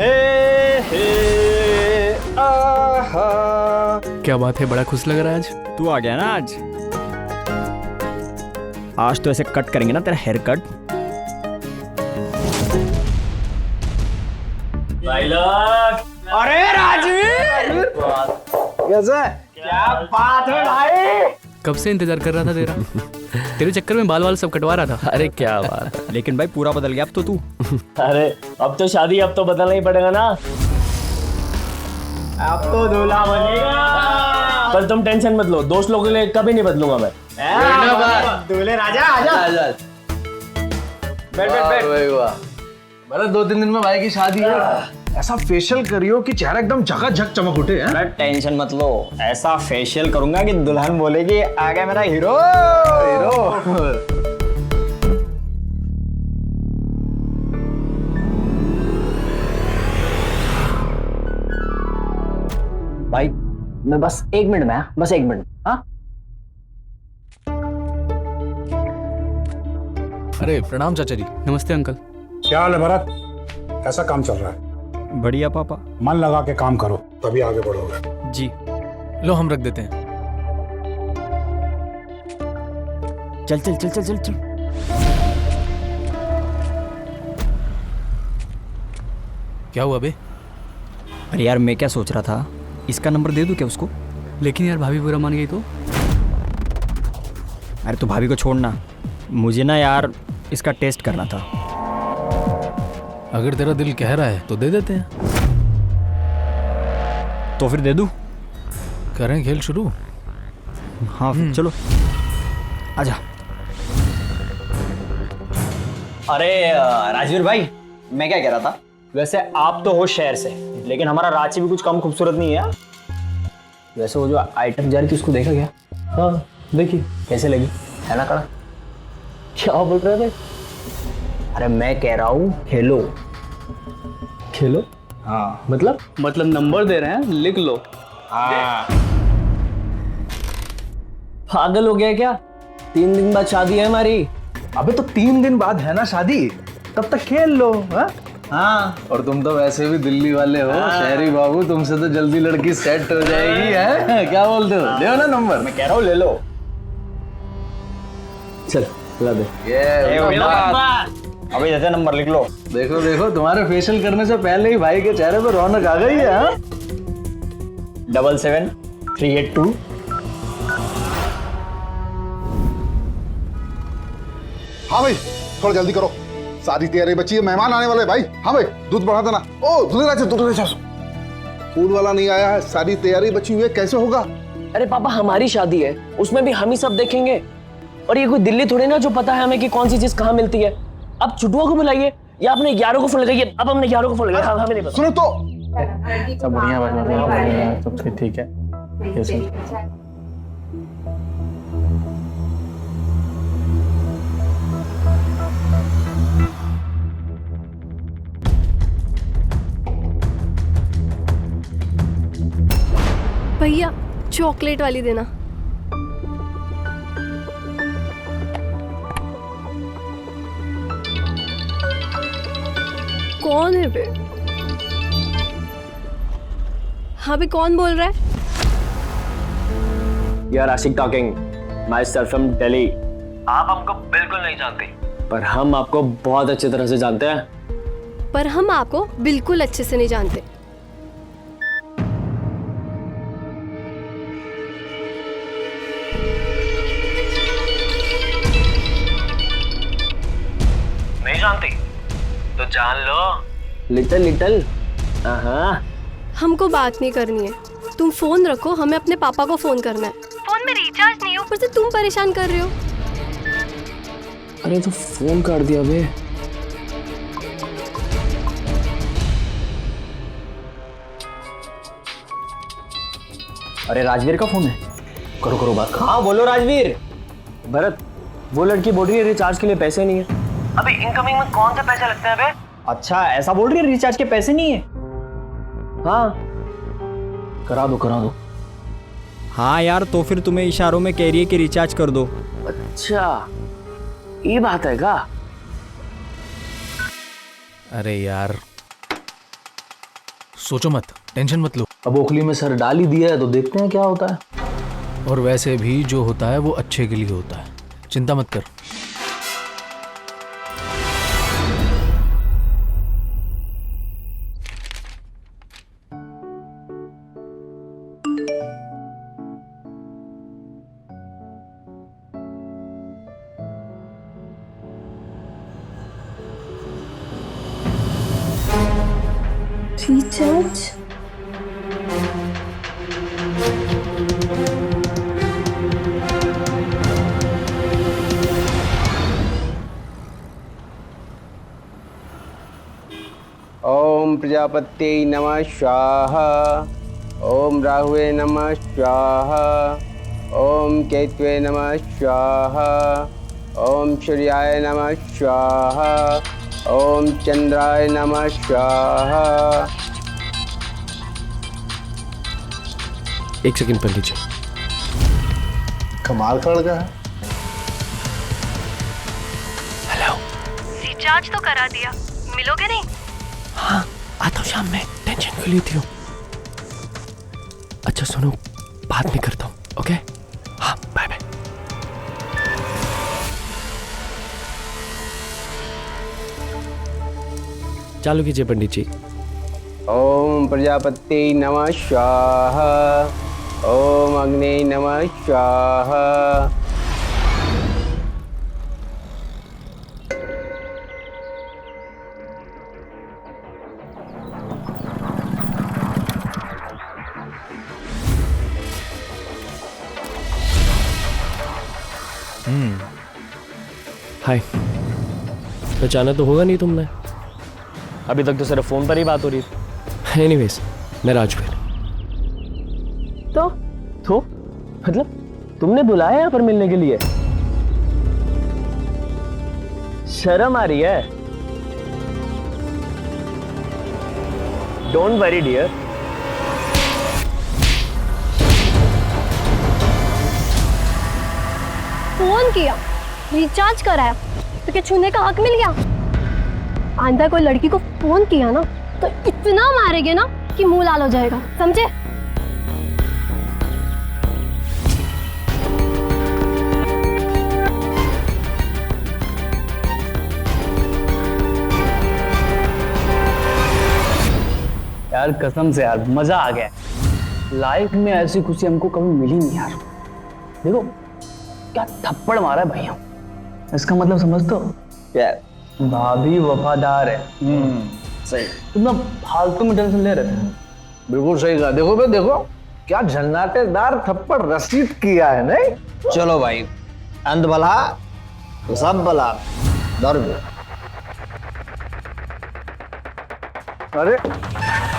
हे आहा। क्या बात है, बड़ा खुश लग रहा है आज। तू आ गया ना आज तो ऐसे कट करेंगे ना तेरा हेयर कट। अरे राजवीर, कैसा है? क्या बात है भाई। कब से इंतजार कर रहा था तेरा। तेरे चक्कर में बाल सब कटवा रहा था। अरे क्या बात है। लेकिन भाई पूरा बदल गया अब तो तू। अरे अब तो शादी, अब तो बदलना ही पड़ेगा ना। अब तो दूल्हा बनेगा। पर तुम टेंशन मत लो, दोस्त लोगों के लिए कभी नहीं बदलूंगा मैं। दूल्हे राजा आजा। बैठ। मतलब 2-3 दिन में भाई की शादी है, ऐसा फेशियल करियो कि चेहरा एकदम झकाझक चमक उठे। अरे टेंशन मत लो, ऐसा फेशियल करूंगा कि दुल्हन बोलेगी आ गया मेरा हीरो। भाई मैं बस 1 मिनट में, बस 1 मिनट। हाँ अरे प्रणाम चाचा जी। नमस्ते अंकल। क्या हाल है भरत, कैसा काम चल रहा है? बढ़िया पापा। मन लगा के काम करो तभी आगे बढ़ोगे। जी लो, हम रख देते हैं। चल। क्या हुआ बे? अरे यार मैं क्या सोच रहा था, इसका नंबर दे दूं क्या उसको? लेकिन यार भाभी बुरा मान गई तो? अरे तो भाभी को छोड़ना, मुझे ना यार इसका टेस्ट करना था। अगर तेरा दिल कह रहा है तो दे देते हैं। तो फिर दे दूं? करें खेल शुरू। हाँ फिर चलो आजा। अरे राजवीर भाई, मैं क्या कह रहा था, वैसे आप तो हो शहर से, लेकिन हमारा रांची भी कुछ कम खूबसूरत नहीं है। वैसे वो जो आइटम जा रही थी उसको देखा क्या? हाँ देखिए कैसे लगी, है ना कड़ा? क्या बोल रहे थे? अरे मैं कह रहा हूँ खेलो। हाँ मतलब नंबर दे रहे हैं, लिख लो। हाँ। पागल हो गया क्या? 3 दिन बाद शादी है हमारी। अबे तो 3 दिन बाद है ना शादी, तब तक खेल लो। हाँ और तुम तो वैसे भी दिल्ली वाले हो, शहरी बाबू, तुमसे तो जल्दी लड़की सेट हो जाएगी। है क्या बोलते हो? ले ना नंबर। मैं कह रहा हूँ ले लो। चल ला दे। अभी देते नंबर, लिख लो। देखो तुम्हारे फेशियल करने से पहले ही भाई के चेहरे पर रौनक आ गई है। 77382। हाँ भाई थोड़ा जल्दी करो, शादी तैयारी बची है, मेहमान आने वाले भाई। हाँ भाई दूध बढ़ा देना। ओ दूध फूल वाला नहीं आया है, सारी तैयारी बची हुई है, कैसे होगा? अरे पापा हमारी शादी है, उसमें भी हम ही सब देखेंगे। और ये कोई दिल्ली थोड़ी ना जो पता है हमें कि कौन सी चीज कहाँ मिलती है। अब छुटुआ को बुलाइए या अपने 11 को फोन लगाइए। अब हमने 11 को फोन लगाया, हमें नहीं पता। सुनो तो सब बढ़िया, सब ठीक है। भैया चॉकलेट वाली देना। कौन है बे? हाँ बे कौन बोल रहा है? यार Ashiq talking, myself from Delhi. आप हमको बिल्कुल नहीं जानते, पर हम आपको बहुत अच्छी तरह से जानते हैं। पर हम आपको बिल्कुल अच्छे से नहीं जानते। नहीं जानती तो जान लो। लिटल। हाँ हमको बात नहीं करनी है, तुम फोन रखो, हमें अपने पापा को फोन करना है। फोन में रिचार्ज नहीं है, ऊपर से तुम परेशान कर रहे हो। अरे तो फोन कर दिया बे। अरे राजवीर का फोन है, करो बात करो। हाँ बोलो राजवीर। भरत, वो लड़की बोल रही है रिचार्ज के लिए पैसे नहीं है। अभी इनकमिंग में कौन से पैसे लगते हैं बे? अच्छा ऐसा बोल रही है, रिचार्ज के पैसे नहीं है? हाँ करा दो। हाँ यार तो फिर तुम्हें इशारों में कह रही है कि रिचार्ज कर दो। अच्छा ये बात है क्या? अरे यार सोचो मत, टेंशन मत लो। अब ओखली में सर डाल ही दिया है तो देखते हैं क्या होता है। और वैसे भी जो होता है वो अच्छे के लिए होता है, चिंता मत कर। रिचार्ज ओम प्रजापते नमः स्वाहा। ओम राहुवे नमः स्वाहा। ओम केतवे नमः स्वाहा। ओम सूर्याय नमः स्वाहा। ओम चंद्राय नमः स्वाहा। एक सेकंड पंडित जी। कमाल कर गया है। हेलो। रिचार्ज तो करा दिया, मिलोगे नहीं? हाँ, आता हूँ शाम में, टेंशन क्यों लेती हो? अच्छा सुनो, बाद में करता हूँ, ओके? हाँ, बाय बाय। चालू कीजिए पंडित जी। ओम प्रजापते नमः स्वाहा। ओम अग्ने नमः स्वाहा। हाय। पहचाना तो होगा नहीं तुमने? अभी तक तो सिर्फ फोन पर ही बात हो रही थी। एनीवेज, मैं राजवीर। तो मतलब तुमने बुलाया यहाँ पर मिलने के लिए? शर्म आ रही है? Don't worry dear. फोन किया, रिचार्ज कराया, तो क्या छूने का हक मिल गया? आंधा कोई लड़की को फोन किया ना तो इतना मारेंगे ना कि मुंह लाल हो जाएगा, समझे? यार कसम से यार मजा आ गया। लाइफ में ऐसी खुशी हमको कभी मिली नहीं यार। देखो क्या थप्पड़ मारा है भैया, इसका मतलब समझ तो क्या? भाभी वफादार है। सही। तुम ना फालतू में टेंशन ले रहे थे। बिल्कुल सही कहा। देखो भाई देखो, क्या झन्नाटेदार थप्पड़ रसीद किया है नहीं? चलो भाई, अंत भला तो सब भला। दर्द। अरे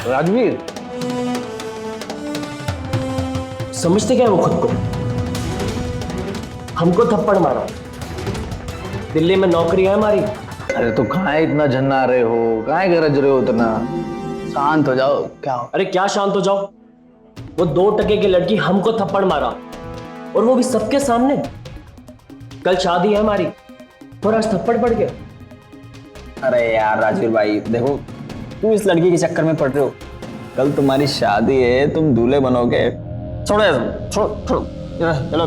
राजवीर, समझते क्या है वो खुद को? हमको थप्पड़ मारा, दिल्ली में नौकरी है हमारी। अरे तो कहाँ इतना झन्ना रहे हो, कहाँ गरज रहे हो इतना? शांत हो जाओ। क्या हो? अरे क्या शांत हो जाओ? वो 2 टके की लड़की हमको थप्पड़ मारा, और वो भी सबके सामने। कल शादी है हमारी और आज थप्पड़ पड़ गया। अरे यार राजवीर भाई देखो, तुम इस लड़की के चक्कर में पड़ रहे हो। कल तुम्हारी शादी है, तुम दूल्हे बनोगे। छोड़ो यार, छोड़ो चलो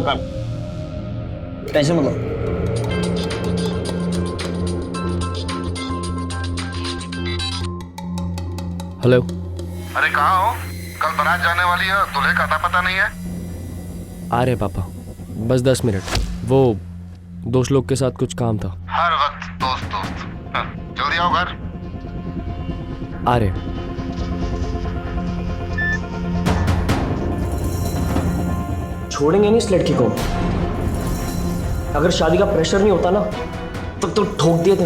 टेंशन मत लो। हेलो। अरे कहाँ हो? कल बारात जाने वाली है, दूल्हे का अता पता नहीं है। आ रहे पापा, बस 10 मिनट। वो दोस्त लोग के साथ कुछ काम था। हर वक्त दोस्त। हाँ, जल्दी आओ घर। आ रहे। छोड़ेंगे नहीं इस लड़की को। अगर शादी का प्रेशर नहीं होता ना तो ठोक दिए थे।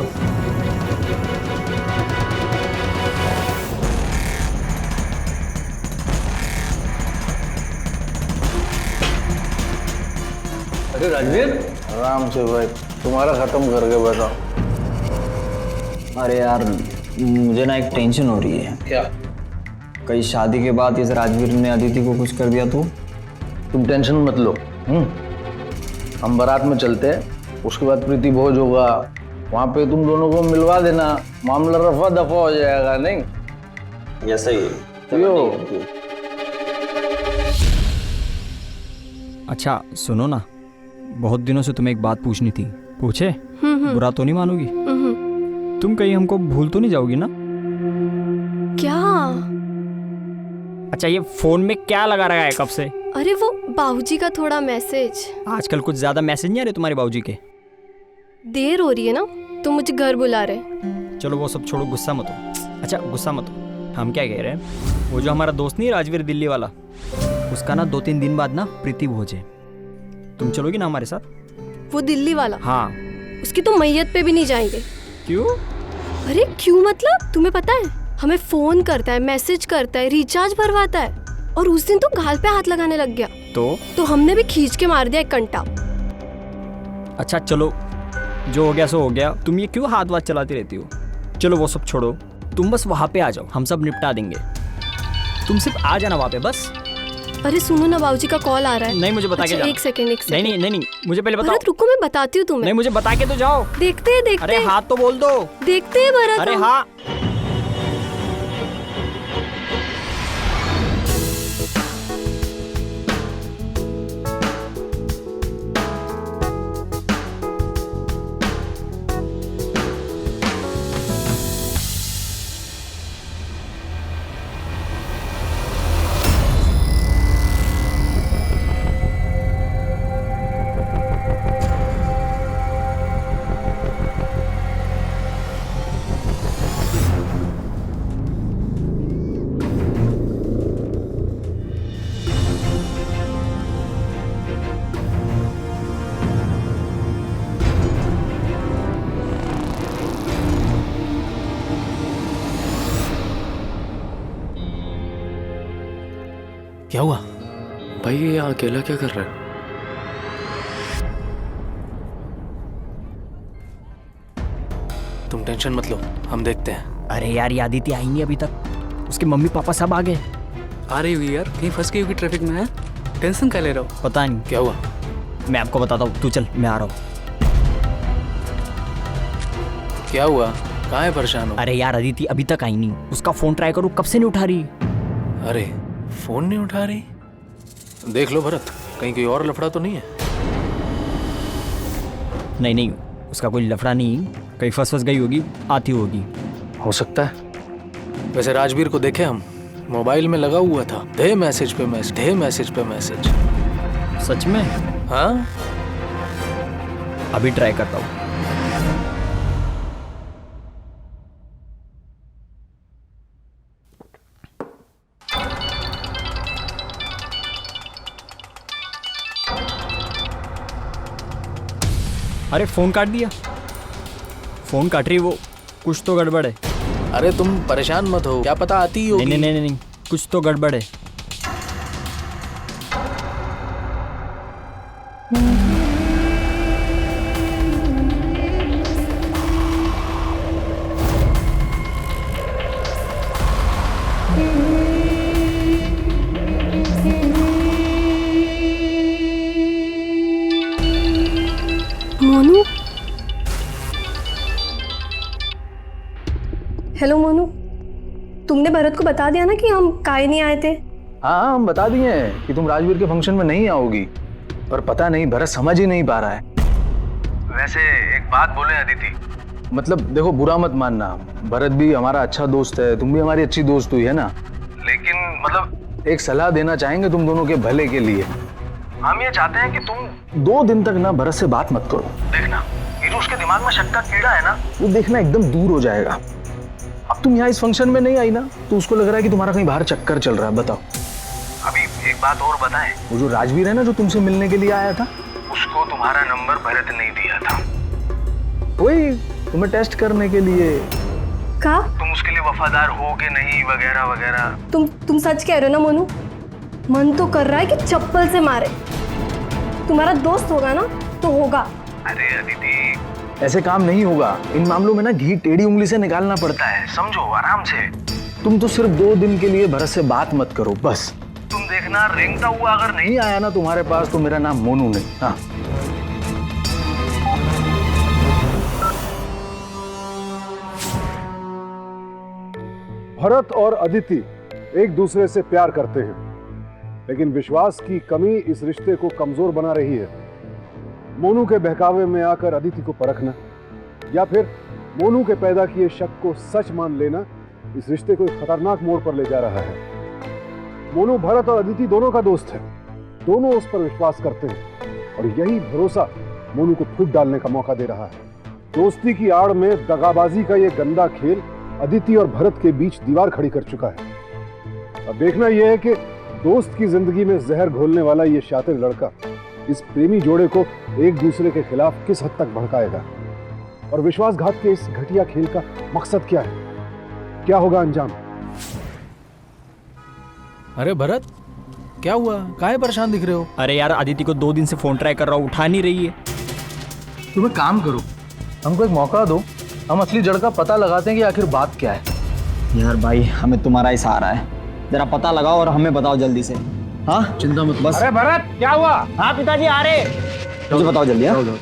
अरे राजवीर, आराम से भाई, तुम्हारा खत्म करके बताओ। अरे यार मुझे ना एक टेंशन हो रही है। क्या? कहीं शादी के बाद इस राजवीर ने अदिति को कुछ कर दिया तो? तुम टेंशन मत लो। हम बारात में चलते हैं, उसके बाद प्रीति भोज होगा, वहाँ पे तुम दोनों को मिलवा देना, मामला रफा दफा हो जाएगा। नहीं ऐसा ही पियो। अच्छा सुनो ना, बहुत दिनों से तुम्हें एक बात पूछनी थी। पूछे? बुरा तो नहीं मानोगी? तुम कहीं हमको भूल तो नहीं जाओगी ना? क्या? अच्छा ये फोन में क्या लगा रखा है कब से? अरे वो बाबूजी का थोड़ा मैसेज। आजकल कुछ ज्यादा मैसेज नहीं आ रहे तुम्हारे बाबूजी के? देर हो रही है ना, तो मुझे घर बुला रहे। चलो वो सब छोड़ो, गुस्सा मत हो। अच्छा गुस्सा मत हो, हम क्या कह रहे हैं, वो जो हमारा दोस्त नहीं राजवीर दिल्ली वाला, उसका ना 2-3 दिन बाद ना प्रीति भोज है। तुम चलोगी ना हमारे साथ? वो दिल्ली वाला? हाँ। उसकी तो मैयत पे भी नहीं जाएंगे। क्यों? अरे क्यों मतलब, तुम्हें पता है हमें फोन करता है, मैसेज करता है, रिचार्ज भरवाता है, और उस दिन तो गाल पे हाथ लगाने लग गया। तो हमने भी खींच के मार दिया 1 घंटा। अच्छा चलो, जो हो गया सो हो गया। तुम ये क्यों हाथ वाथ चलाती रहती हो? चलो वो सब छोड़ो, तुम बस वहाँ पे आ जाओ, हम सब निपटा देंगे। तुम सिर्फ आ जाना वहाँ पे बस। अरे सुनो ना, बाबूजी का कॉल आ रहा है। नहीं मुझे बता के जाओ। एक सेकंड। नहीं, मुझे पहले बताओ। भरत रुको, मैं बताती हूँ तुम्हें। नहीं मुझे बता के तो जाओ। देखते हैं अरे हाथ तो बोल दो। देखते हैं भरत। अरे हाँ। क्या हुआ भाई, ये यहाँ अकेला क्या कर रहा है? तुम टेंशन मत लो, हम देखते हैं। अरे यार ये आदित्य आई नहीं अभी तक, उसके मम्मी पापा सब आ गए। आ रही हुई यार, कहीं फंस गई होगी ट्रैफिक में। है टेंशन क्या ले रहा हो? पता नहीं क्या हुआ? मैं आपको बताता हूँ, तू चल मैं आ रहा हूँ। क्या हुआ, कहाँ है, परेशान हो? अरे यार अदिति अभी तक आई नहीं, उसका फोन ट्राई करूँ कब से नहीं उठा रही। अरे फोन नहीं उठा रही? देख लो भरत, कहीं कोई और लफड़ा तो नहीं है? नहीं उसका कोई लफड़ा नहीं, कहीं फंस गई होगी, आती होगी। हो सकता है। वैसे राजवीर को देखे हम, मोबाइल में लगा हुआ था, ढेर मैसेज पे मैसेज, ढेर मैसेज पे मैसेज। सच में? हाँ अभी ट्राई करता हूँ। अरे फोन काट दिया। फोन काट रही वो, कुछ तो गड़बड़ है। अरे तुम परेशान मत हो, क्या पता आती ही होगी। नहीं कुछ तो गड़बड़ है। मोनू, हेलो मोनू, तुमने भरत को बता दिया ना कि हम काहे नहीं आए थे? हाँ हम बता दिए हैं कि तुम राजवीर के फंक्शन में नहीं आओगी, पर पता नहीं भरत समझ ही नहीं पा रहा है। वैसे एक बात बोले अदिति, मतलब देखो बुरा मत मानना, भरत भी हमारा अच्छा दोस्त है, तुम भी हमारी अच्छी दोस्त हुई है ना, लेकिन मतलब एक सलाह देना चाहेंगे तुम दोनों के भले के लिए। हम ये चाहते हैं कि तुम 2 दिन तक ना भरत से बात मत करो। देखना ये जो उसके दिमाग में शक का कीड़ा है ना, वो देखना एकदम दूर हो जाएगा। अब तुम यहाँ इस फंक्शन में नहीं आई ना, तो उसको लग रहा है कि तुम्हारा कहीं बाहर चक्कर चल रहा है। बताओ। अभी एक बात और बताएं, वो जो राजवीर है ना जो तुमसे मिलने के लिए आया था, उसको तुम्हारा नंबर भरत नहीं दिया था, वही तुम्हें टेस्ट करने के लिए। का? तुम उसके लिए वफादार हो के नहीं वगैरह वगैरह। तुम सच कह रहे हो ना मोनू? मन तो कर रहा है कि चप्पल से मारे। तुम्हारा दोस्त होगा ना तो होगा। अरे अदिति ऐसे काम नहीं होगा, इन मामलों में ना घी टेढ़ी उंगली से निकालना पड़ता है, समझो आराम से। तुम तो सिर्फ 2 दिन के लिए भरत से बात मत करो बस। तुम देखना रेंगता हुआ अगर नहीं आया ना तुम्हारे पास, तो मेरा नाम मोनू नहीं। हाँ भरत और अदिति एक दूसरे से प्यार करते हैं, लेकिन विश्वास की कमी इस रिश्ते को कमजोर बना रही है। मोनू के बहकावे में आकर अदिति को परखना या फिर मोनू के पैदा किए शक को सच मान लेना इस रिश्ते को एक खतरनाक मोड़ पर ले जा रहा है। मोनू भरत और अदिति दोनों का दोस्त है, दोनों उस पर विश्वास करते हैं और यही भरोसा मोनू को फूट डालने का मौका दे रहा है। दोस्ती की आड़ में दगाबाजी का ये गंदा खेल अदिति और भरत के बीच दीवार खड़ी कर चुका है। अब देखना यह है कि दोस्त की जिंदगी में जहर घोलने वाला ये शातिर लड़का इस प्रेमी जोड़े को एक दूसरे के खिलाफ किस हद तक भड़काएगा और विश्वासघात के इस घटिया खेल का मकसद क्या है, क्या होगा अंजाम। अरे भरत, क्या हुआ? काहे परेशान दिख रहे हो? अरे यार, अदिति को 2 दिन से फोन ट्राई कर रहा हूँ, उठा नहीं रही है। तुम एक काम करो, हमको एक मौका दो, हम असली जड़ का पता लगाते हैं कि आखिर बात क्या है। यार भाई, हमें तुम्हारा ही सहारा है, जरा पता लगाओ और हमें बताओ जल्दी से। हाँ, चिंता मत। बस। अरे भरत, क्या हुआ? हाँ पिताजी आ रहे, मुझे बताओ जल्दी। हाँ?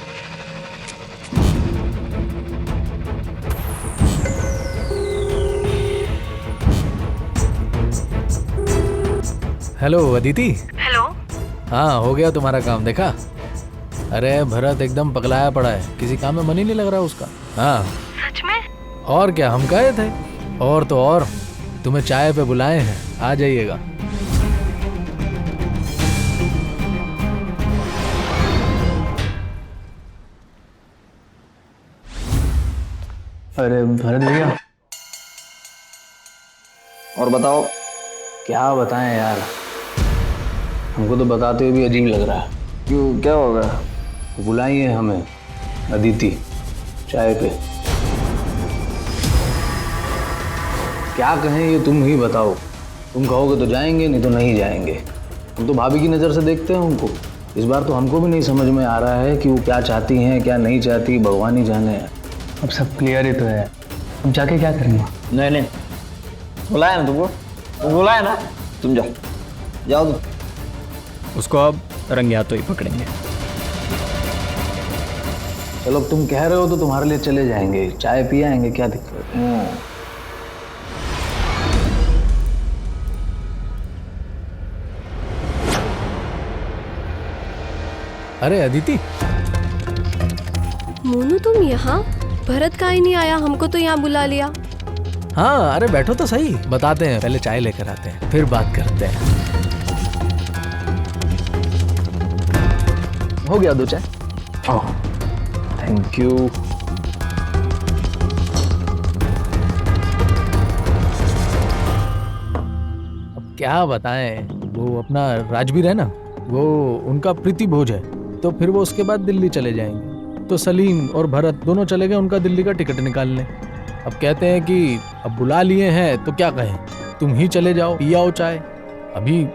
हेलो अदिति। हेलो। हाँ, हो गया तुम्हारा काम, देखा? अरे भरत एकदम पगलाया पड़ा है, किसी काम में मन ही नहीं लग रहा उसका। हाँ सच में? और क्या, हम गए थे। और तो और तुम्हें चाय पे बुलाए हैं, आ जाइएगा। अरे भरत भैया, और बताओ। क्या बताएं यार, हमको तो बताते हुए भी अजीब लग रहा है। क्यों, क्या होगा? बुलाई है हमें अदिति चाय पे। क्या कहें ये तुम ही बताओ। तुम कहोगे तो जाएंगे, नहीं तो नहीं जाएंगे। हम तो भाभी की नज़र से देखते हैं उनको। इस बार तो हमको भी नहीं समझ में आ रहा है कि वो क्या चाहती हैं, क्या नहीं चाहती, भगवान ही जाने। अब सब क्लियर ही तो है, अब जाके क्या करेंगे? नहीं, बुलाया ना तुमको, बुलाया ना, तुम जाओ जाओ तुम। उसको अब रंगे हाथों ही पकड़ेंगे। चलो तुम कह रहे हो तो तुम्हारे लिए चले जाएंगे, चाय पी आएंगे, क्या दिक्कत है। अरे अदिति। मोनू तुम यहाँ? भरत का ही नहीं आया, हमको तो यहाँ बुला लिया। हाँ, अरे बैठो तो सही, बताते हैं। पहले चाय लेकर आते हैं, फिर बात करते हैं। हो गया 2 चाय। Thank you. अब क्या बताएं, वो अपना राजवीर है ना, वो उनका प्रीति भोज है, तो फिर वो उसके बाद दिल्ली चले जाएंगे। तो सलीम और भरत दोनों चले गए उनका दिल्ली का टिकट निकालने। अब कहते हैं कि अब बुला लिए हैं तो क्या कहें, तुम ही चले जाओ, पी आओ चाय। अभी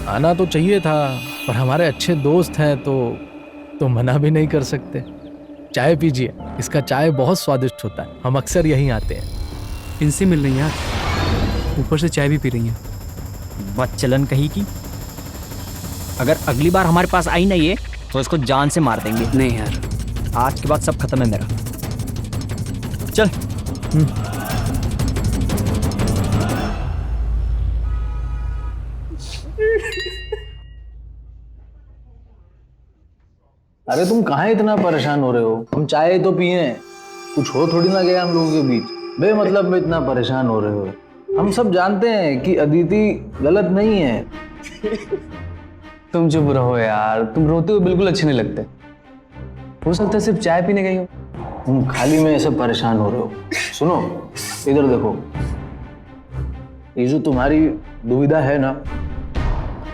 आना तो चाहिए था, पर हमारे अच्छे दोस्त हैं तो मना भी नहीं कर सकते। चाय पीजिए, इसका चाय बहुत स्वादिष्ट होता है, हम अक्सर यहीं आते हैं। इनसे मिल रही हैं यार, ऊपर से चाय भी पी रही हैं। बच्चलन कहीं की, अगर अगली बार हमारे पास आई ना ये, तो इसको जान से मार देंगे। नहीं यार, आज के बाद सब खत्म है मेरा। चल। अरे तुम कहाँ इतना परेशान हो रहे हो? हम चाय तो पिए हैं, कुछ हो थोड़ी ना गया हम लोगों के बीच। बेमतलब में इतना परेशान हो रहे हो। हम सब जानते हैं कि अदिति गलत नहीं है। तुम चुप रहो यार, तुम रोते हुए बिल्कुल अच्छे नहीं लगते। हो सकता है सिर्फ चाय पीने गई हो। तुम खाली में ऐसे परेशान हो रहे हो। सुनो, इधर देखो, ये जो तुम्हारी दुविधा है ना,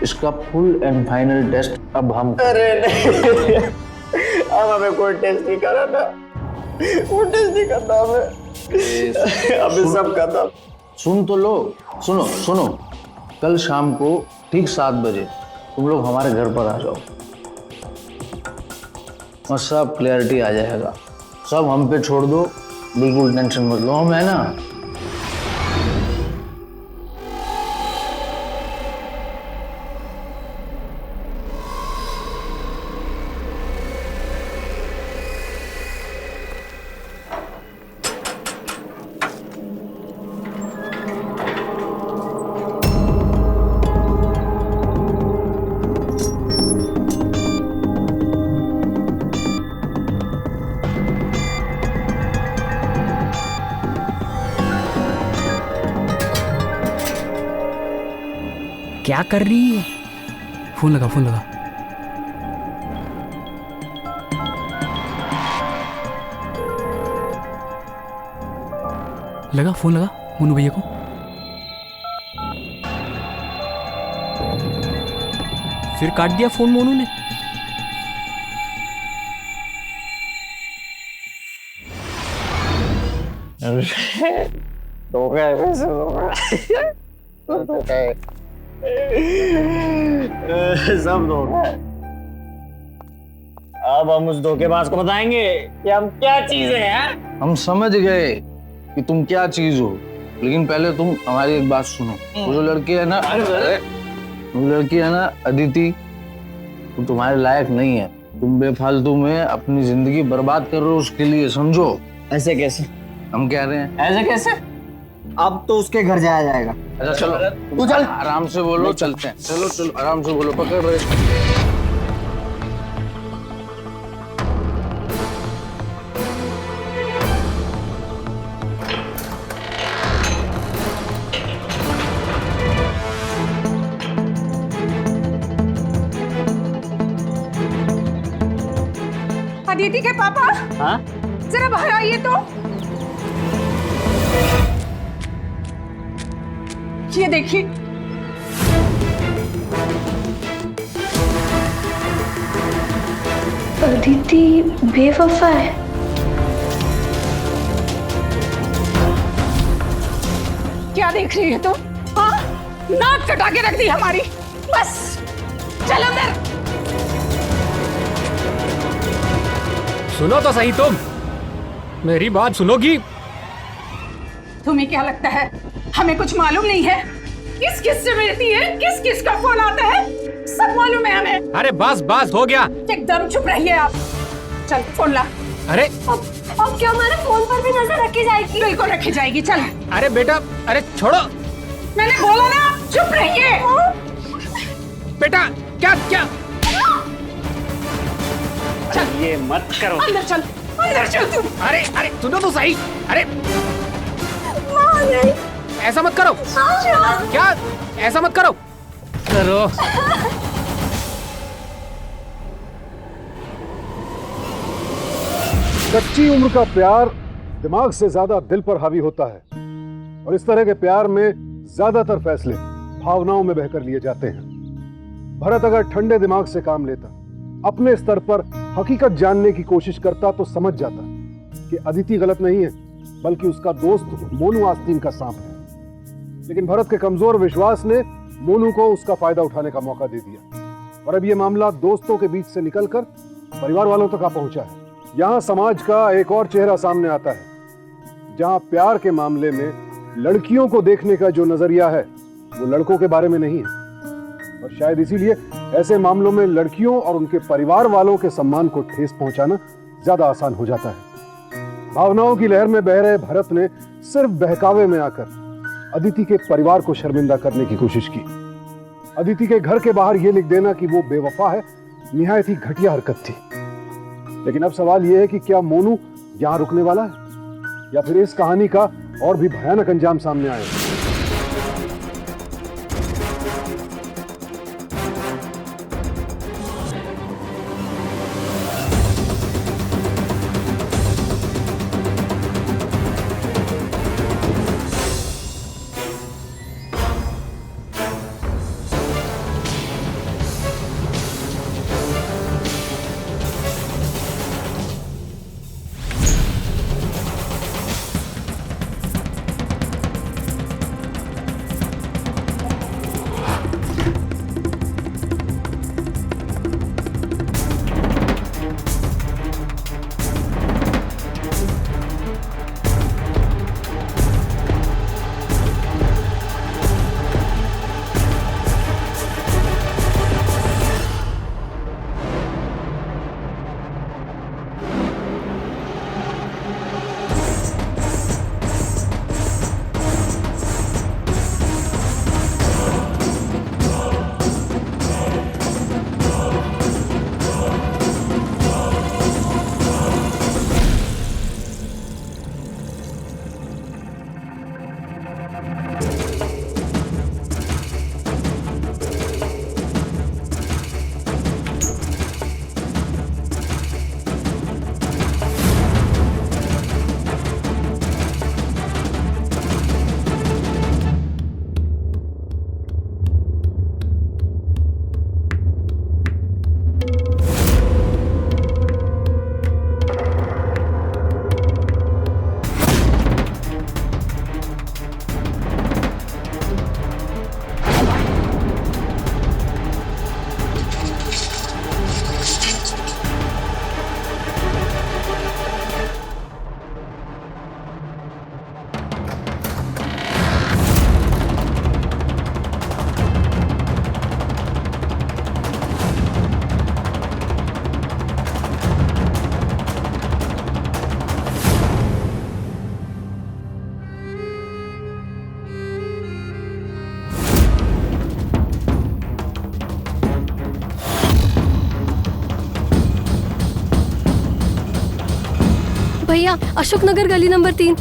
इसका फुल एंड फाइनल टेस्ट अब हम। अरे नहीं, अब हमें कोई टेस्ट नहीं कराना, कोई टेस्ट नहीं करना हमें। अभी सब खत्म। सुन तो लो, सुनो, कल शाम को ठीक 7 बजे तुम लोग हमारे घर पर आ जाओ और सब क्लैरिटी आ जाएगा। सब हम पे छोड़ दो, बिल्कुल टेंशन मत लो, हम है ना। क्या कर रही है? फोन लगा, फोन लगा। लगा, फोन लगा मोनू भैया को। फिर काट दिया फोन मोनू ने। सब धोखा है। अब हम उस धोखेबाज को बताएंगे कि हम क्या चीजें हैं। हम समझ गए कि तुम क्या चीज हो, लेकिन पहले तुम हमारी एक बात सुनो। वो जो लड़की है ना, वो लड़की है ना अदिति, वो तुम्हारे लायक नहीं है। तुम बेफालतू में अपनी जिंदगी बर्बाद कर रहे हो उसके लिए, समझो। ऐसे कैसे? हम कह रहे हैं ऐसे कैसे? अब तो उसके घर जाया जाएगा। अच्छा चलो, तू चल। आराम से बोलो, चलते हैं। चलो चलो आराम से बोलो, पकड़ रहे। अदिति के पापा, हाँ? जरा बाहर आइए तो। ये देखिए, अदिति बेवफा है। क्या देख रही है तुम? हाँ, नाक कटा के रख दी हमारी। बस चलो अंदर। सुनो तो सही, तुम मेरी बात सुनोगी? तुम्हें क्या लगता है हमें कुछ मालूम नहीं है? किस किस से मिलती है, किस किस का फोन आता है, सब मालूम है हमें। अरे बस बस हो गया। एकदम चुप रहिए आप। चल फोन ला। अरे अब क्या हमारे फोन पर भी नजर रखी जाएगी? बिल्कुल रखी जाएगी। चल। अरे बेटा, अरे छोड़ो। मैंने बोला ना, चुप रहिए। बेटा क्या क्या? चल, ये मत करो। अंदर चल, अंदर चल तू। अरे अरे सुनो तो सही। अरे नहीं। ऐसा मत करो। क्या? ऐसा मत करो। करो। कच्ची उम्र का प्यार दिमाग से ज्यादा दिल पर हावी होता है, और इस तरह के प्यार में ज्यादातर फैसले भावनाओं में बहकर लिए जाते हैं। भरत अगर ठंडे दिमाग से काम लेता, अपने स्तर पर हकीकत जानने की कोशिश करता, तो समझ जाता कि अदिति गलत नहीं है, बल्कि उसका दोस्त मोनू आस्तीन का सांप है। लेकिन भरत के कमजोर विश्वास ने मोनू को उसका फायदा उठाने का मौका दे दिया, और अब यह मामला दोस्तों के बीच से निकलकर परिवार वालों तक आ पहुंचा है। यहां समाज का एक और चेहरा सामने आता है, जहां प्यार के मामले में लड़कियों को देखने का जो नजरिया है वो लड़कों के बारे में नहीं है, और शायद इसीलिए ऐसे मामलों में लड़कियों और उनके परिवार वालों के सम्मान को ठेस पहुंचाना ज्यादा आसान हो जाता है। भावनाओं की लहर में बह रहे भरत ने सिर्फ बहकावे में आकर अदिति के परिवार को शर्मिंदा करने की कोशिश की। अदिति के घर के बाहर यह लिख देना कि वो बेवफा है, निहायत ही घटिया हरकत थी। लेकिन अब सवाल यह है कि क्या मोनू यहां रुकने वाला है, या फिर इस कहानी का और भी भयानक अंजाम सामने आएगा। भैया, अशोक नगर गली नंबर 3।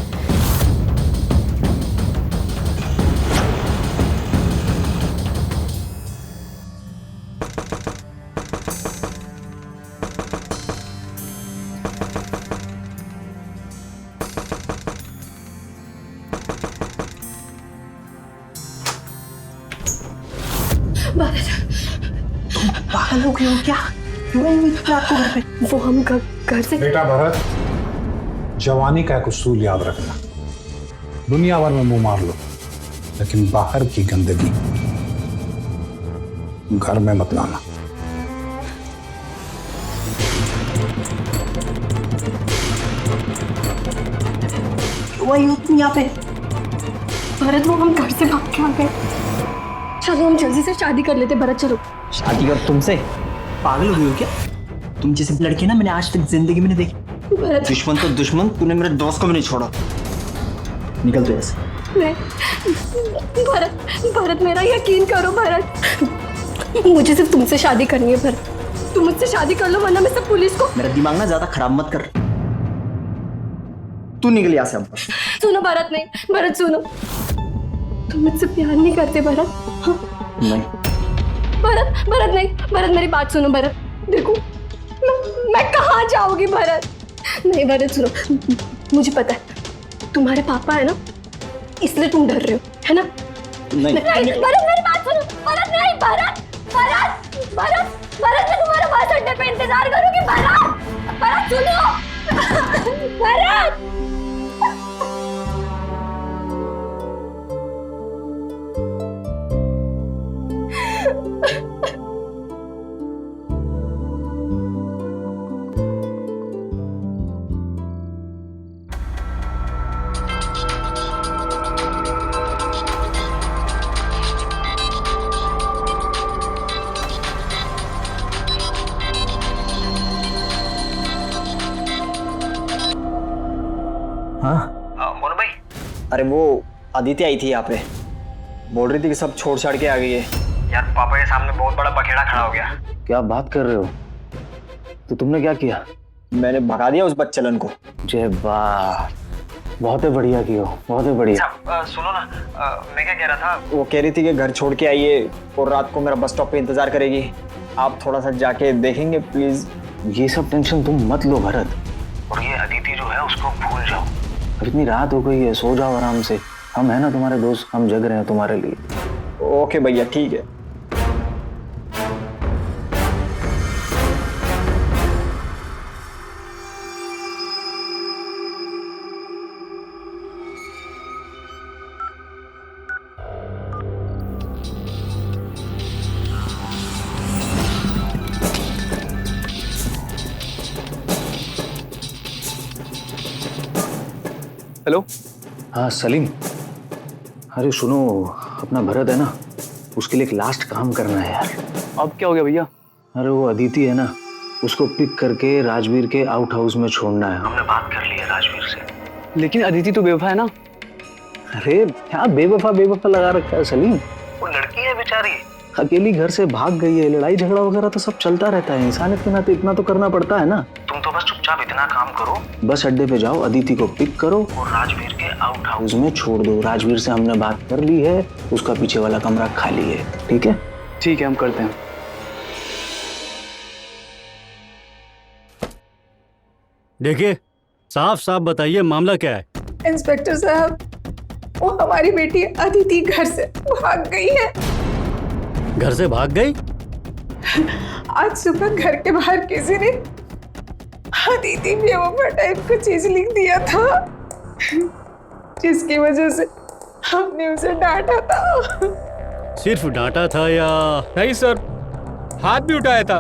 पागल हो गए हो क्या? क्यों नहीं मिलती रात को घर पे? वो हम घर से बेटा भरत, जवानी का एक उसूल याद रखना, दुनिया भर में मुंह मार लो, लेकिन बाहर की गंदगी घर में मत लाना। वही हो तुम यहाँ पे? भरत, वो हम घर से भाग के आ गए। चलो हम जल्दी से शादी कर लेते। भरत चलो। शादी कर तुमसे? पागल हो गई हो क्या? तुम जैसे लड़के ना मैंने आज तक जिंदगी में नहीं देखी। भरत, दुश्मन तो दुश्मन, तूने मेरे दोस्त को भी नहीं छोड़ा। निकल तू ऐसे। नहीं भरत, मेरा यकीन करो भरत, मुझे सिर्फ तुमसे शादी करनी है। भरत, तुम मुझसे शादी कर लो, वरना मैं सब पुलिस को। मेरा दिमाग ना ज्यादा खराब मत कर। तू निकल यहाँ से अब। सुनो भरत, नहीं भरत सुनो, तुम मुझसे प्यार नहीं करते भरत? हाँ? नहीं भरत नहीं, भरत मेरी बात सुनो। भरत देखो, मैं कहाँ जाऊंगी भरत? नहीं भरत सुनो, मुझे पता है तुम्हारे पापा है ना, इसलिए तुम डर रहे हो, है ना? नहीं भरत मेरी बात सुनो। भरत नहीं, भरत मैं तुम्हारा बस अड्डे पे इंतजार करूंगी। भरत सुनो। भरत मोनू भाई, अरे वो आदित्य आई थी यहाँ पे, बोल रही थी कि सब छोड़ छाड़ के आ गई है। यार पापा के सामने बहुत बड़ा बखेड़ा खड़ा हो गया। क्या बात कर रहे हो? तो तुमने क्या किया? मैंने भगा दिया उस बच्चलन को। जय वाह, बहुत ही बढ़िया किया, बहुत ही बढ़िया। सुनो ना, मैं क्या कह रहा था, वो कह रही थी कि घर छोड़ के आइए और रात को मेरा बस स्टॉप पे इंतजार करेगी। आप थोड़ा सा जाके देखेंगे प्लीज? ये सब टेंशन तुम मत लो भरत, और ये अदिति जो है उसको भूल जाओ। अब इतनी रात हो गई है, सो जाओ आराम से। हम है ना तुम्हारे दोस्त, हम जग रहे हैं तुम्हारे लिए। ओके भैया, ठीक है। हेलो। हाँ सलीम, अरे सुनो, अपना भरत है ना, उसके लिए एक लास्ट काम करना है यार। अब क्या हो गया भैया? अरे वो अदिति है ना, उसको पिक करके राजवीर के आउट हाउस में छोड़ना है। हमने बात कर ली है राजवीर से। लेकिन अदिति तो बेवफा है ना। अरे क्या बेवफा लगा रखा है सलीम? वो लड़की है बेचारी, अकेली घर से भाग गई है। लड़ाई झगड़ा वगैरह तो सब चलता रहता है, इंसानियत के नाते इतना तो करना पड़ता है ना। तुम तो बस चुपचाप इतना काम करो, बस अड्डे पे जाओ, अदिति को पिक करो और राजवीर के आउट हाउस में छोड़ दो। राजवीर से हमने बात कर ली है, उसका पीछे वाला कमरा खाली है। ठीक है? ठीक है, हम करते हैं। देखिए, साफ साफ बताइए मामला क्या है? इंस्पेक्टर साहब, वो हमारी बेटी अदिति घर से भाग गई है। घर से भाग गई? आज सुबह घर के बाहर किसी ने अदिति बेवफा टाइप का चीज लिख दिया था, जिसकी वजह से हमने उसे डांटा था। सिर्फ डांटा था या? नहीं सर, हाथ भी उठाया था।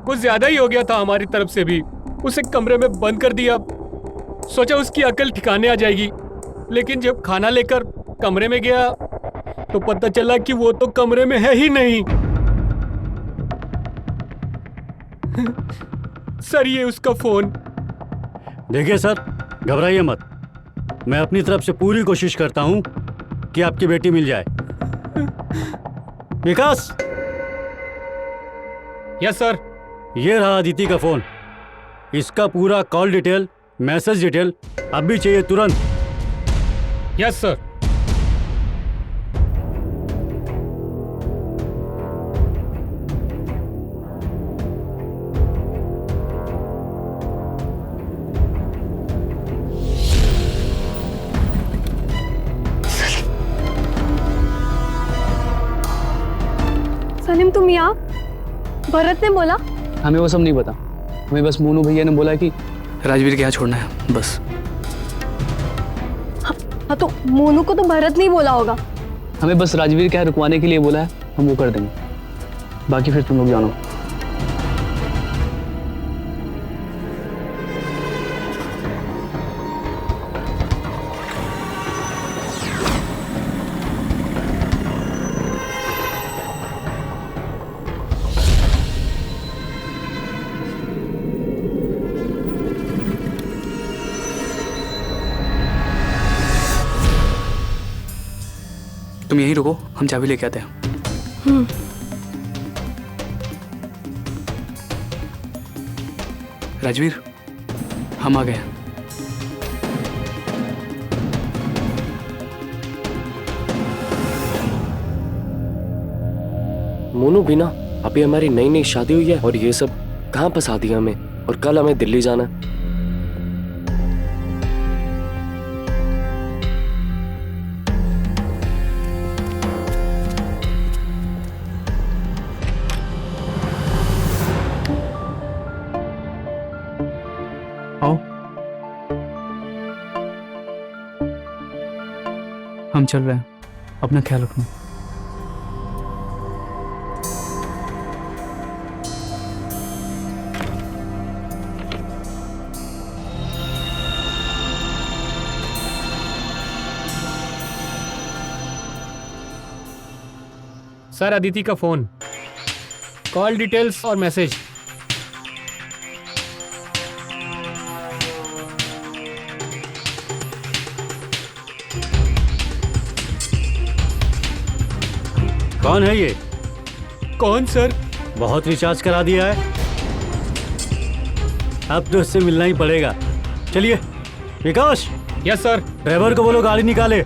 कुछ ज्यादा ही हो गया था हमारी तरफ से भी। उसे कमरे में बंद कर दिया, सोचा उसकी अकल ठिकाने आ जाएगी। लेकिन जब खाना लेकर कमरे में गया तो पता चला कि वो तो कमरे में है ही नहीं। सर, ये उसका फोन। देखिए सर, घबराइए मत, मैं अपनी तरफ से पूरी कोशिश करता हूं कि आपकी बेटी मिल जाए। विकास। Yes sir. ये रहा अदिति का फोन। इसका पूरा कॉल डिटेल मैसेज डिटेल अभी चाहिए तुरंत। Yes sir. सलीम तुम यहाँ? भरत ने बोला? हमें वो सब नहीं पता, हमें बस मोनू भैया ने बोला कि राजवीर के यहाँ छोड़ना है बस। हाँ तो मोनू को तो भरत नहीं बोला होगा। हमें बस राजवीर के यहाँ रुकवाने के लिए बोला है, हम वो कर देंगे, बाकी फिर तुम लोग जानो। तुम यहीं रुको, हम चाबी लेके आते हैं। राजवीर, हम आ गए। मोनू बिना अभी हमारी नई नई शादी हुई है और ये सब कहाँ फंसा दिया हमें, और कल हमें दिल्ली जाना है। आओ, हम चल रहे हैं, अपना ख्याल रखना। सर अदिति का फोन, कॉल डिटेल्स और मैसेज। कौन है ये? कौन सर? बहुत रिचार्ज करा दिया है, अब तो इससे मिलना ही पड़ेगा। चलिए विकास। Yes sir. ड्राइवर को बोलो गाड़ी निकाले।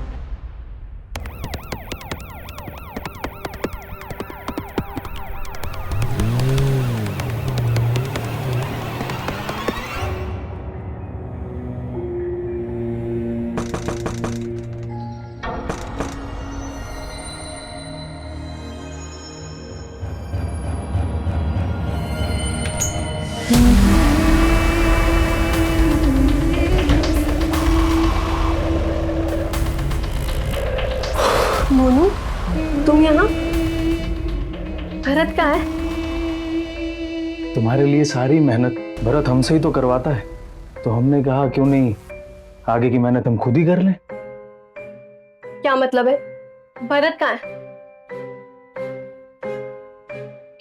मोनू तुम यहाँ? भरत कहाँ है? तुम्हारे लिए सारी मेहनत भरत हमसे ही तो करवाता है, तो हमने कहा क्यों नहीं आगे की मेहनत हम खुद ही कर लें। क्या मतलब है? भरत कहाँ है?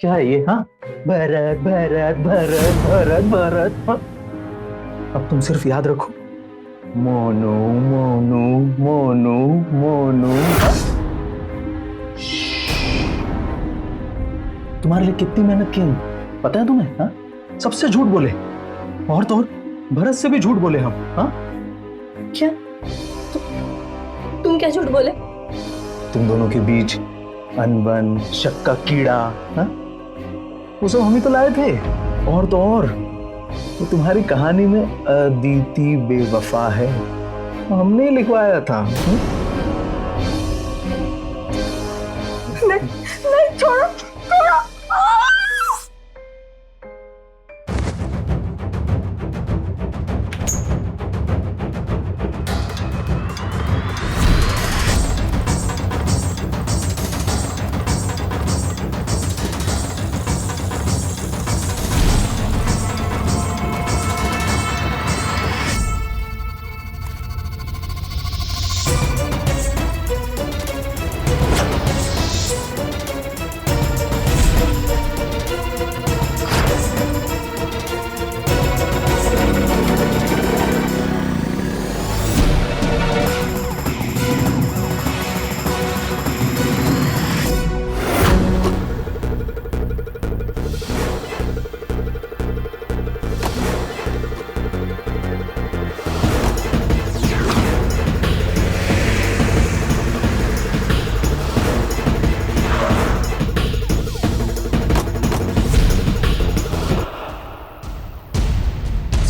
क्या है ये? हाँ, भरत भरत भरत भरत भरत। हाँ? अब तुम सिर्फ याद रखो, मोनू मोनू मोनू मोनू। हाँ? तुम्हारे लिए कितनी मेहनत की हम, पता है तुम्हें? हाँ? सबसे झूठ बोले, और तो और भरत से भी झूठ बोले हम। हाँ? क्या? तुम क्या झूठ बोले? तुम दोनों के बीच अनबन, शक का कीड़ा, हाँ? वो सब हम ही तो लाए थे, और तो और वो तुम्हारी कहानी में अदिति बेवफा है, हमने ही लिखवाया था। नहीं छोड़ो, छोड़ो।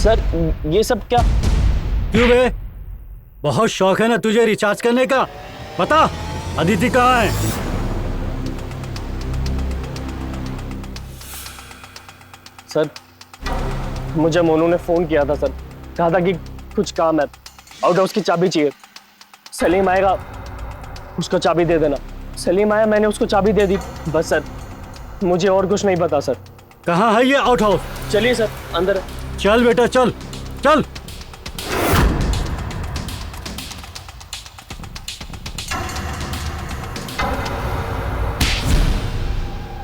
सर ये सब क्या? क्यों बे? बहुत शौक है ना तुझे रिचार्ज करने का? बता, अदिति कहाँ है? सर मुझे मोनू ने फोन किया था सर, कहा था कि कुछ काम है, आउट हाउस की चाबी चाहिए। सलीम आएगा, उसको चाबी दे देना। सलीम आया, मैंने उसको चाबी दे दी, बस सर, मुझे और कुछ नहीं पता सर। कहाँ है ये आउट हाउस? चलिए सर अंदर। चल बेटा चल चल।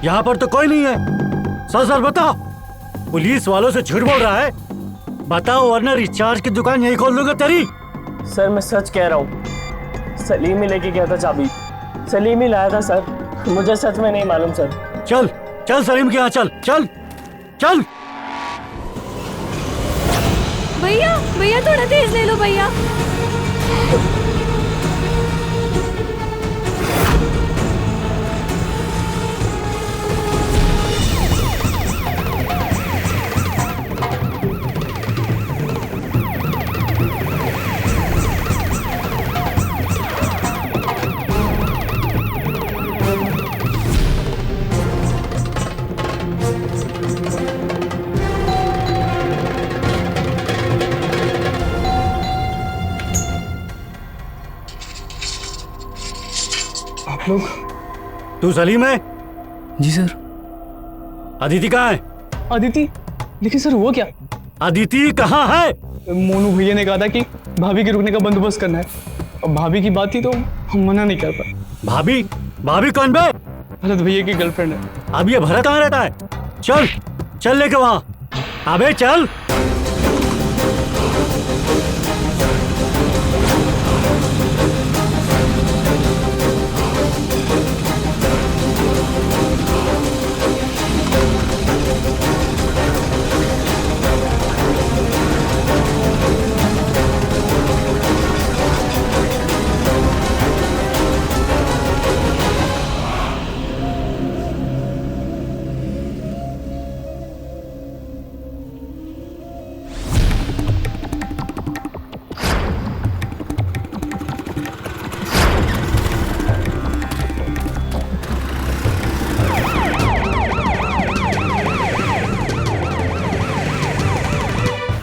यहाँ पर तो कोई नहीं है। सर सर बता, पुलिस वालों से झूठ बोल रहा है? बताओ वरना रिचार्ज की दुकान यही खोल दूंगा तेरी। सर मैं सच कह रहा हूँ, सलीम ही लेके गया था चाबी, सलीम ही लाया था सर, मुझे सच में नहीं मालूम सर। चल चल सलीम के यहाँ चल चल चल। भैया भैया थोड़ा तेज ले लो भैया। तू सलीम है? जी सर। अदिति कहाँ है? अदिति? लेकिन सर हुआ क्या? अदिति कहाँ है? मोनू भैया ने कहा था कि भाभी के रुकने का बंदोबस्त करना है, और भाभी की बात थी तो हम मना नहीं कर पाए। भाभी? भाभी कौन बे? भरत भैया की गर्लफ्रेंड है। अब ये भरत कहाँ रहता है? चल चल लेके वहां। अबे चल।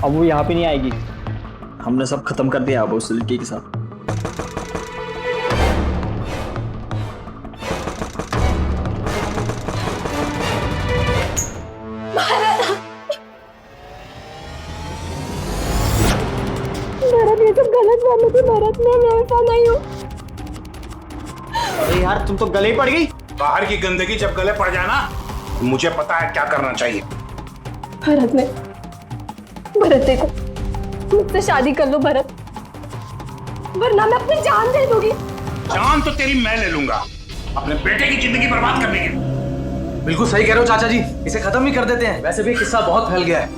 अब वो यहाँ पे नहीं आएगी। हमने सब खत्म कर दिया अब उस लड़की के साथ। भरत ये सब गलत बात थी, भरत मैं वैसा नहीं हूँ। अरे यार तुम तो गले ही पड़ गई। बाहर की गंदगी जब गले पड़ जाए ना, मुझे पता है क्या करना चाहिए। भरत देखो, मुझसे शादी कर लो भरत, वरना मैं अपनी जान दे दूंगी। जान तो तेरी मैं ले लूंगा, अपने बेटे की जिंदगी बर्बाद करने की। बिल्कुल सही कह रहे हो चाचा जी, इसे खत्म ही कर देते हैं। वैसे भी किस्सा बहुत फैल गया है।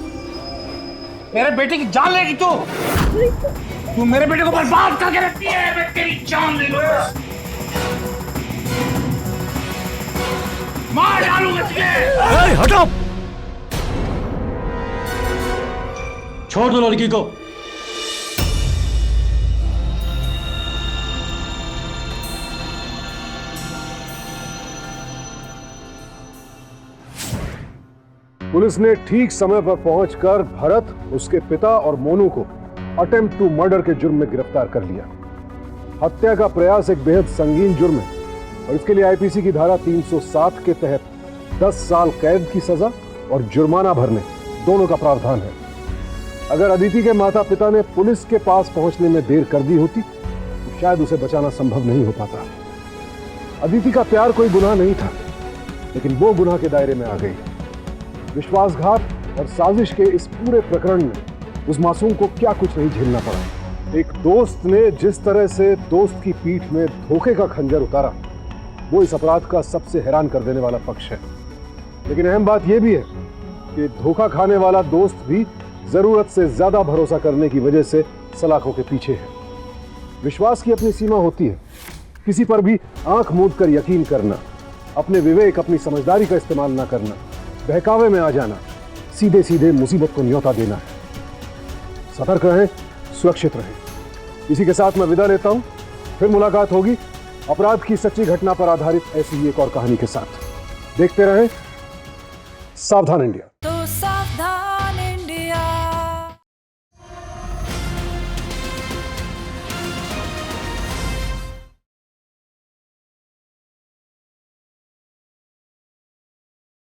मेरे बेटे की जान लेगी तू मेरे बेटे को बर्बाद करके रखती है, मैं तेरी जान ले लूंगा, मार डालूंगा तुझे। हटो, छोड़ दो लड़की को। पुलिस ने ठीक समय पर पहुंचकर भरत, उसके पिता और मोनू को अटेम्प्ट टू मर्डर के जुर्म में गिरफ्तार कर लिया। हत्या का प्रयास एक बेहद संगीन जुर्म है और इसके लिए आईपीसी की धारा 307 के तहत 10 साल कैद की सजा और जुर्माना भरने दोनों का प्रावधान है। अगर अदिति के माता पिता ने पुलिस के पास पहुंचने में देर कर दी होती तो शायद उसे बचाना संभव नहीं हो पाता। अदिति का प्यार कोई गुनाह नहीं था, लेकिन वो गुनाह के दायरे में आ गई। विश्वासघात और साजिश के इस पूरे प्रकरण में उस मासूम को क्या कुछ नहीं झेलना पड़ा। एक दोस्त ने जिस तरह से दोस्त की पीठ में धोखे का खंजर उतारा, वो इस अपराध का सबसे हैरान कर देने वाला पक्ष है। लेकिन अहम बात यह भी है कि धोखा खाने वाला दोस्त भी जरूरत से ज्यादा भरोसा करने की वजह से सलाखों के पीछे है। विश्वास की अपनी सीमा होती है। किसी पर भी आंख मूंद कर यकीन करना, अपने विवेक, अपनी समझदारी का इस्तेमाल ना करना, बहकावे में आ जाना, सीधे सीधे मुसीबत को न्योता देना है। सतर्क रहें, सुरक्षित रहें। इसी के साथ मैं विदा लेता हूं। फिर मुलाकात होगी अपराध की सच्ची घटना पर आधारित ऐसी ही एक और कहानी के साथ। देखते रहें सावधान इंडिया।